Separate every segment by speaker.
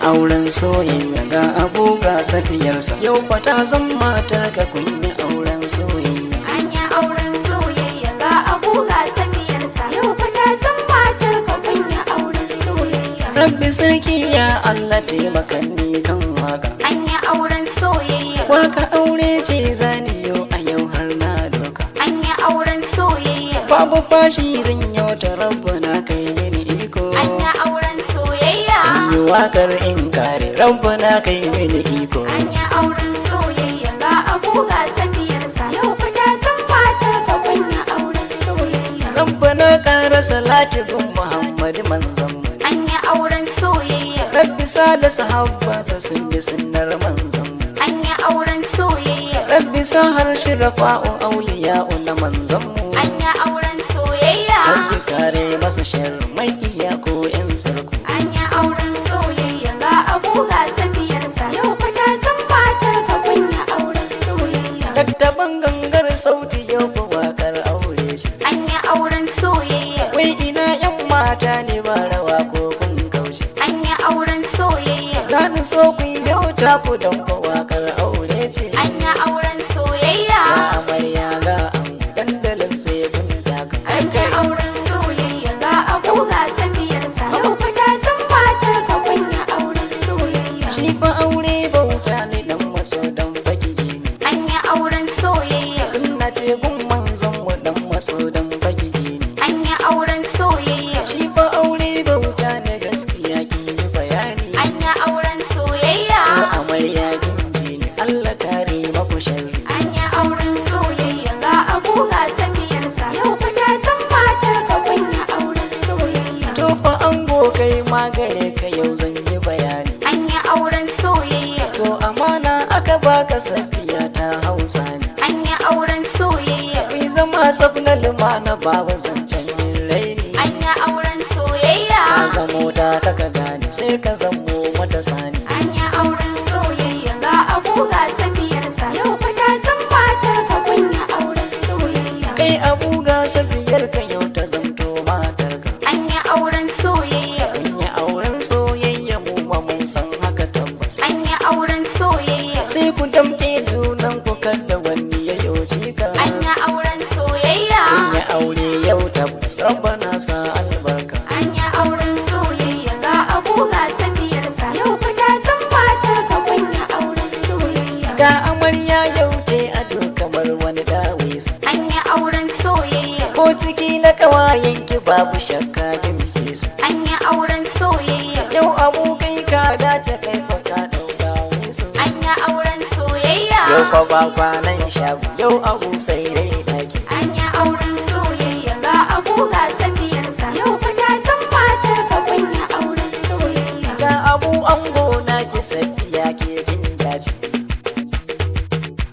Speaker 1: auren soyayya ga abu ga safiyarsa yau fa ta zan matar ka kun yi auren soyayya.
Speaker 2: Anya auren soyayya ga abu ga safiyarsa yau fa ta zan matar ka kun yi auren soyayya.
Speaker 1: Rabbi sarki ya Allah taimaka ni kan waka.
Speaker 2: Anya auren soyayya
Speaker 1: Waka aure ce zani yau a yau har na doka.
Speaker 2: Anya auren soyayya
Speaker 1: Babu fashi zan yau ta rabbana kai mini iko.
Speaker 2: Anya auren soyayya
Speaker 1: Yi wakar in kare rabbana kai mini iko.
Speaker 2: Anya auren soyayya ga abu ga safiyarsa yau fa ta zan matar ka kun yi auren soyayya.
Speaker 1: Rabbana kara salati bin Muhammad manzon mu.
Speaker 2: Anya auren soyayya
Speaker 1: Rabbi sa da sahabbansa sun bi sunnar manzon mu.
Speaker 2: Anya auren soyayya
Speaker 1: Rabbi sa harshe rafa'u auliya'u na manzon mu.
Speaker 2: Anya auren soyayya
Speaker 1: Rabbi kare masa sharri makiya ko yan sarku.
Speaker 2: Anya auren soyayya ga abu ga safiyarsa yau fa ta zan matar ka kun yi auren soyayya.
Speaker 1: Tattaban gangar sauti yau fa wakar aure ce.
Speaker 2: Anya auren soyayya
Speaker 1: Wai ina yan mata ne ba rawa ko kun kauce.
Speaker 2: Anya auren soyayya
Speaker 1: Zani so ku yi yau ta ku don fa wakar aure ce.
Speaker 2: Anya auren soyayya
Speaker 1: Ga amarya ga ango dandalin sai kun taka.
Speaker 2: Anya auren soyayya ga abu ga safiyarsa yau fa ta zan matar ka kun yi auren soyayya.
Speaker 1: Shi fa aure bauta ne dan maso dan baki ji ne.
Speaker 2: Anya auren soyayya
Speaker 1: Sunna ce gun manzon mu dan maso dan baki ji ne.
Speaker 2: Anya auren soyayya
Speaker 1: Shi fa aure bauta ne gaskiya kin yi bayani.
Speaker 2: Anya auren soyayya
Speaker 1: Ko amarya kin ji ne Allah kare maku sharri.
Speaker 2: Anya auren soyayya ga abu ga safiyarsa yau fa ta zan matar ka kun yi auren soyayya.
Speaker 1: To fa ango kai magare ka yau zan yi bayani.
Speaker 2: Anya auren soyayya
Speaker 1: To amana aka baka safiya ta Hausa ne.
Speaker 2: Anya auren soyayya
Speaker 1: Kai zama sabna lumana babu zancen yin raini.
Speaker 2: Anya auren soyayya
Speaker 1: Ka zamo da kaka gane sai ka zamo mata sani.
Speaker 2: Anya auren soyayya ga abu ga safiyarsa yau fa ta zan matar ka kun yi auren soyayya.
Speaker 1: Kai abu ga safiyar ka yau ta zamto matar ka.
Speaker 2: Anya auren soyayya
Speaker 1: Kun yi auren soyayya mu ma mun san haka tabbas.
Speaker 2: Anya auren soyayya
Speaker 1: Sai ku damke junan ku kada wani ya yoci ka.
Speaker 2: Anya auren soyayya
Speaker 1: Kun yi aure yau tabbas rabbana sa albarka.
Speaker 2: Anya auren soyayya ga abu ga safiyarsa yau fa ta zan matar ka kun yi auren soyayya.
Speaker 1: Ga amarya yau ce ado kamar wani dawisu.
Speaker 2: Anya auren soyayya
Speaker 1: Ko ciki na kawayen ki babu shakka kin fi su.
Speaker 2: Anya auren soyayya
Speaker 1: Yau abu kai ka dace kai fa ka dauka wisu.
Speaker 2: Anya auren soyayya
Speaker 1: Yau fa ba kwanan shagu yau abu sai dai daki.
Speaker 2: Anya auren soyayya ga abu ga safiyarsa yau fa ta zan matar ka kun yi auren soyayya.
Speaker 1: Ga abu an gona ki safiya ke kin dace.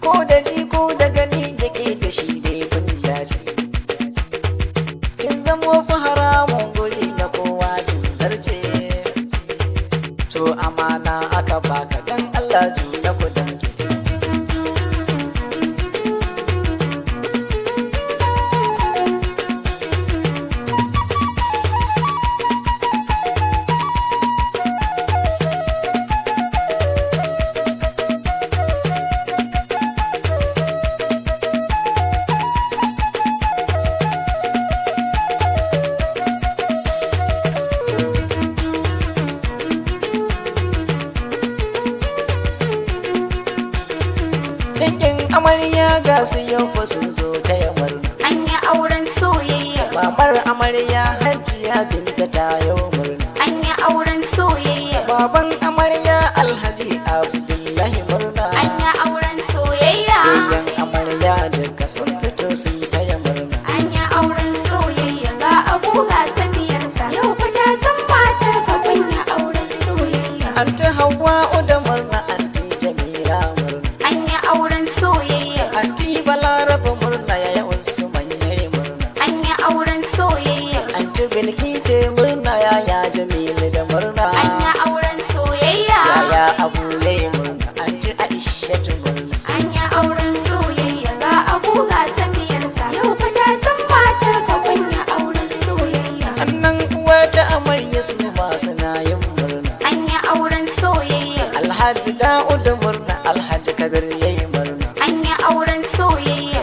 Speaker 1: Ko da ji ko da gani da ke da shi dai kun dace. Kin zamo fa haramun guri na kowa kin zarce. To amana aka baka dan Allah juna ku danke. Dangin amarya ga su yau fa sun zo ta yamar.
Speaker 2: Anya auren soyayya
Speaker 1: Mamar amarya Hajiya Binta ta yau murna.
Speaker 2: Anya auren soyayya
Speaker 1: Baban amarya Alhaji Abdullahi murna.
Speaker 2: Anya auren soyayya
Speaker 1: Yayyan amarya duka sun fito sun taya murna.
Speaker 2: Anya auren soyayya ga abu ga safiyarsa yau fa ta zan matar ka kun yi auren soyayya.
Speaker 1: Anti Hawwa'u da murna, Anti Jamila murna,
Speaker 2: Anya auren soyayya
Speaker 1: Anti Balaraba murna,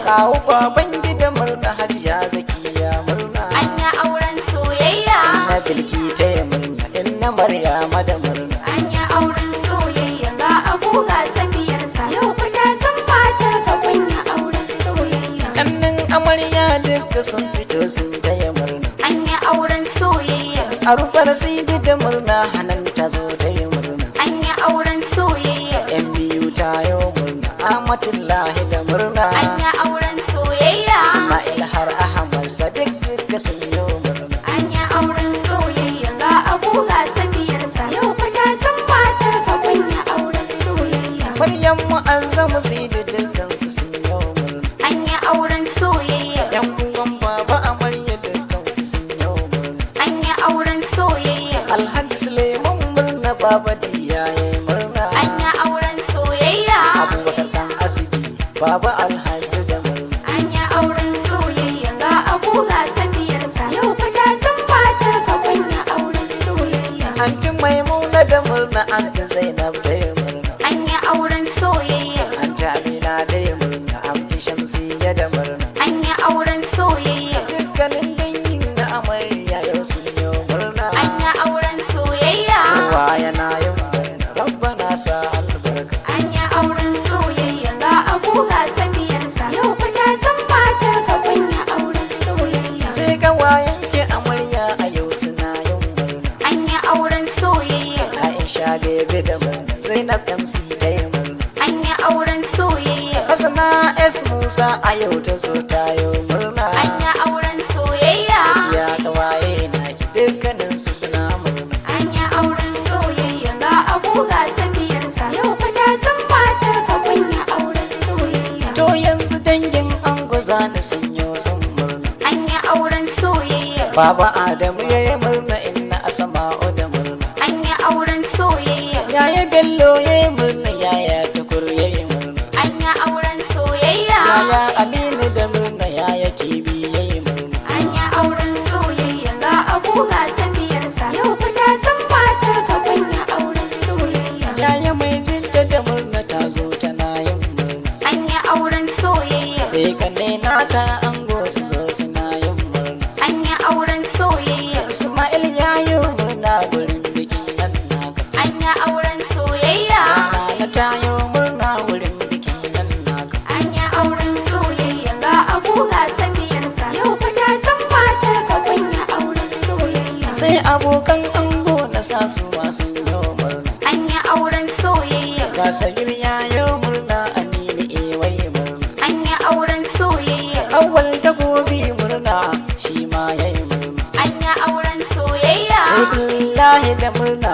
Speaker 1: kawo baban gida murna, hajiya zakiya murna.
Speaker 2: Anya auren soyayya.
Speaker 1: Inna bilki ta yi murna, inna maryama da murna.
Speaker 2: Anya auren soyayya ga agoga safiyarsa. Yau fa ta san matar ka kunya auren soyayya.
Speaker 1: Kannin amarya duka sun fito sun taya murna.
Speaker 2: Anya auren soyayya.
Speaker 1: A rufar sidi da murna, hanan ta zo ta yi murna.
Speaker 2: Anya auren soyayya.
Speaker 1: Yan biyu ta yi murna, Amatullahi da murna.
Speaker 2: Anya auren soyayya.
Speaker 1: Ismail har Ahmad Sadiq duka sun yi murna.
Speaker 2: Anya auren soyayya ga agoga safiyarsa. Yau fa ta san matar ka kunya auren soyayya.
Speaker 1: Maryam Mu'azzamu Sidi dukkan su sun yi murna.
Speaker 2: Anya auren soyayya.
Speaker 1: Yan uwan baba amarya dukkan su sun yi murna.
Speaker 2: Anya auren soyayya.
Speaker 1: Alhaji Suleiman murna, baba Diya ya yi murna.
Speaker 2: Anya auren soyayya.
Speaker 1: Abubakar dan Asibi, baba Alhaji da murna.
Speaker 2: Anya auren soyayya ga agoga safiyarsa. Yau fa ta san matar ka kunya auren soyayya.
Speaker 1: Anti Maimuna da murna, Anti Zainab da yi murna.
Speaker 2: Anya auren soyayya.
Speaker 1: Anti Amina da yi murna, Anti Shamsiyya da murna.
Speaker 2: Anya auren soyayya.
Speaker 1: Dukkanin dangin na amarya yau sun yi murna.
Speaker 2: Anya auren soyayya.
Speaker 1: Kowa yana yin murna, Rabbana sa albarka.
Speaker 2: Anya auren soyayya ga agoga safiyarsa. Yau fa ta san matar ka kunya auren soyayya.
Speaker 1: Sai gawayen ke amarya a yau suna yin murna.
Speaker 2: Anya auren soyayya.
Speaker 1: Aisha bebe da murna, Zainab MC ta yi murna.
Speaker 2: Anya auren soyayya.
Speaker 1: Hasana S Musa a yau ta zo ta yi murna.
Speaker 2: Anya auren soyayya.
Speaker 1: Ya gawaye na ki dukkanin su suna murna.
Speaker 2: Anya auren soyayya ga agoga safiyarsa. Yau fa ta san matar ka kunya auren soyayya.
Speaker 1: To yanzu dangin ango zani sun yi sun murna.
Speaker 2: Anya auren soyayya.
Speaker 1: Baba Adamu ya yi murna, inna Asma'u da murna.
Speaker 2: Anya auren soyayya.
Speaker 1: Yaya Bello ya yi murna, yaya Tukur ya yi murna.
Speaker 2: Anya auren soyayya.
Speaker 1: Yaya Aminu da murna, yaya Kibi ya yi murna.
Speaker 2: Anya auren soyayya ga agoga safiyarsa. Yau fa ta san matar ka kunya auren soyayya.
Speaker 1: Yaya mai jinta da murna, ta zo tana yin murna.
Speaker 2: Anya auren soyayya.
Speaker 1: Sai kanne naka ango su zo suna yin murna.
Speaker 2: Anya auren soyayya.
Speaker 1: Ismail ya yi murna wurin bikin nan naka.
Speaker 2: Anya auren soyayya.
Speaker 1: Nana ta yi murna wurin bikin nan naka.
Speaker 2: Anya auren soyayya ga agoga safiyarsa. Yau fa ta san matar ka kunya auren soyayya.
Speaker 1: Sai abokan ango na sa su wasu yi murna.
Speaker 2: Anya auren soyayya.
Speaker 1: Ga Sagir ya yi murna, Aminu Ewai murna.
Speaker 2: Anya auren soyayya.
Speaker 1: Awwal ta gobe murna, shi ma ya yi murna.
Speaker 2: Anya auren soyayya.
Speaker 1: Sai Billahi da murna,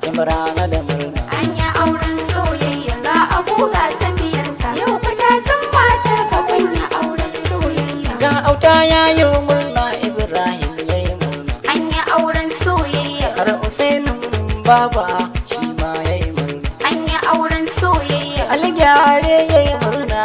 Speaker 1: Imrana da murna.
Speaker 2: Anya auren soyayya ga agoga safiyarsa. Yau fa ta san matar ka kunya auren soyayya.
Speaker 1: Ga auta ya yi murna, Ibrahim ya yi murna.
Speaker 2: Anya auren soyayya.
Speaker 1: Har Usainin baba shi ma ya yi murna.
Speaker 2: Anya auren soyayya.
Speaker 1: Ali gyare ya yi murna,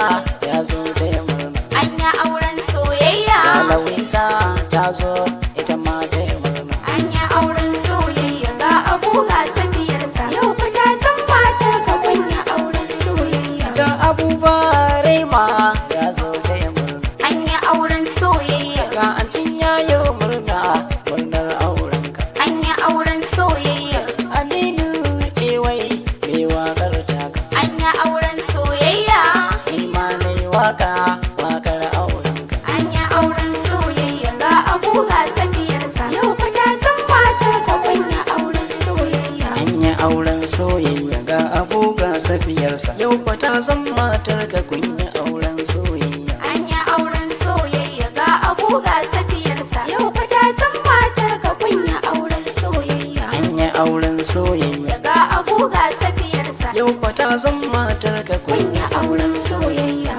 Speaker 1: ya zo da ya murna.
Speaker 2: Anya auren soyayya.
Speaker 1: Lawisa ta zo ita ma ta yi murna.
Speaker 2: Anya auren soyayya ga agoga safiyarsa. Yau fa ta san matar ka kunya auren soyayya.
Speaker 1: Ga Abubarai ma ya zo da ya murna.
Speaker 2: Anya auren soyayya.
Speaker 1: Ga Ancin ya yi murna, murnar aurenka.
Speaker 2: Anya auren soyayya.
Speaker 1: Aminu Ewai mai waƙar taka.
Speaker 2: Anya auren soyayya.
Speaker 1: Ni ma na yi waƙar aurenka.
Speaker 2: Anya auren soyayya ga agoga safiyarsa. Yau fa ta san matar ka kunya auren soyayya.
Speaker 1: An yi auren soyayya ga abuga safiyarsa. Yau fa ta zan matar ka kunya auren soyayya.
Speaker 2: Anya auren soyayya ga agoga safiyarsa. Yau fa ta san matar ka kunya auren soyayya.
Speaker 1: An yi auren soyayya
Speaker 2: Ga agoga safiyarsa.
Speaker 1: yau fa ta zan matar ka kunya
Speaker 2: Kunya auren soyayya.